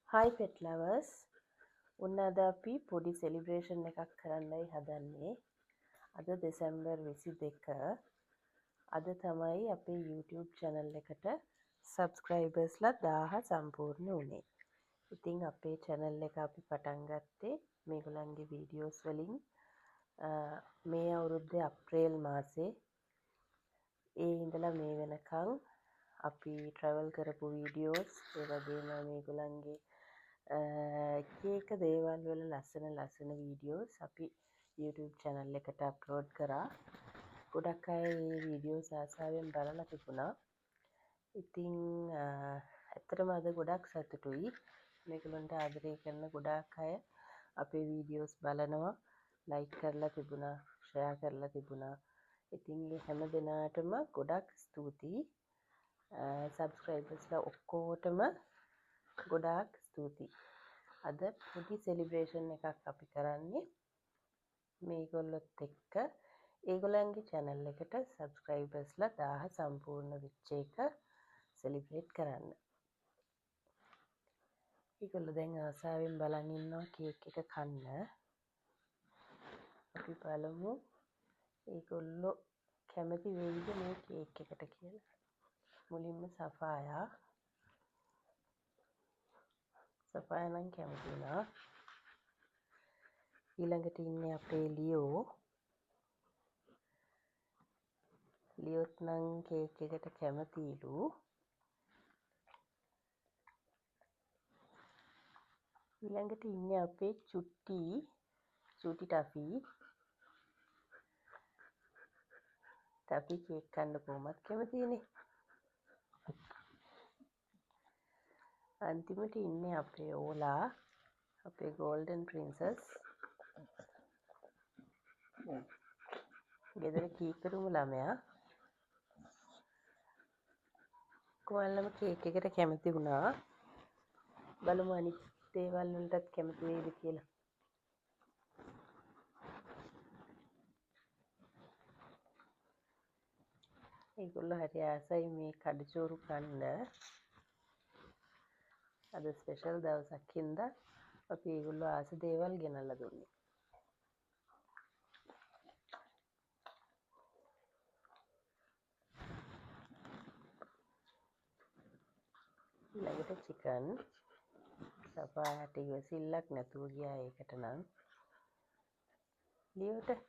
Hi pet lovers. උන්න අද අපි පොඩි සෙලිබ්‍රේෂන් එකක් කරන්නයි හදන්නේ. අද දෙසැම්බර් 22. අද තමයි අපේ YouTube channel එකට subscribersලා 1000 සම්පූර්ණ වුණේ. ඉතින් අපේ channel එක අපි පටන් ගත්තේ මේගොල්ලන්ගේ videos වලින් මේ අවුරුද්දේ අප්‍රේල් මාසේ ඒ ඉඳලා මේ වෙනකන් අපි travel කරපු videos ඒ වගේම මේගොල්ලන්ගේ එක දේවල් වල ලස්සන වීඩියෝස් අපි YouTube channel එකට අප්ලෝඩ් කරා. ගොඩක් අය මේ වීඩියෝස් ආසාවෙන් බලලා තිබුණා. ඉතින් ඇත්තටම අද ගොඩක් සතුටුයි. මේගොල්ලන්ට ආදරය කරන ගොඩාක් අය අපේ වීඩියෝස් බලනවා, ලයික් කරලා තිබුණා, ෂෙයා කරලා තිබුණා. ඉතින් මේ හැම දෙනාටම ගොඩක් ස්තුතියි. සබ්ස්ක්‍රයිබර්ස්ලා ඔක්කොටම ගොඩාක් ස්තුතියි. අද පොඩි සෙලිබ්‍රේෂන් එකක් අපි කරන්නේ මේගොල්ලොත් එක්ක ඒගොල්ලන්ගේ channel එකට සබ්ස්ක්‍රයිබර්ස්ලා 1000 සම්පූර්ණ වෙච්ච එක සෙලිබ්‍රේට් කරන්න. ඒගොල්ලෝ දැන් ආසාවෙන් බලන් ඉන්නවා කේක් එක කන්න. අපි බලමු ඒගොල්ලෝ කැමති වෙයිද මේ කේක් එකට කියලා. මුලින්ම සෆායා නම් කැමති වුණා. ඊළඟට ඉන්නේ අපේ ලියොත් නම් කේක් එකට කැමතිලු. ඊළඟට ඉන්නේ අපේ චුටි ටෆි කේක් කන්න කොහොමත් කැමතිනේ. අන්තිමට ඉන්නේ අපේ ඕලා, අපේ ගෝල්ඩන් ප්‍රින්සස්. ගෙදර කීකරුම ළමයා. කොහොල්ලම කේක් එකට කැමති වුණා. බලමු අනිත් දේවල් වලටත් කැමති වෙයිද කියලා. ඒගොල්ලෝ හරි ආසයි මේ කඩචෝරු කන්න. අද ස්පෙෂල් දවසක් හින්දා අපි ඒගොල්ලෝ ආස දේවල් ගෙනල්ලා දුන්නේ. ඊළඟට චිකන්. සපායට ඉවසිල්ලක් නැතුව ගියා ඒකට නම්. ලියෝට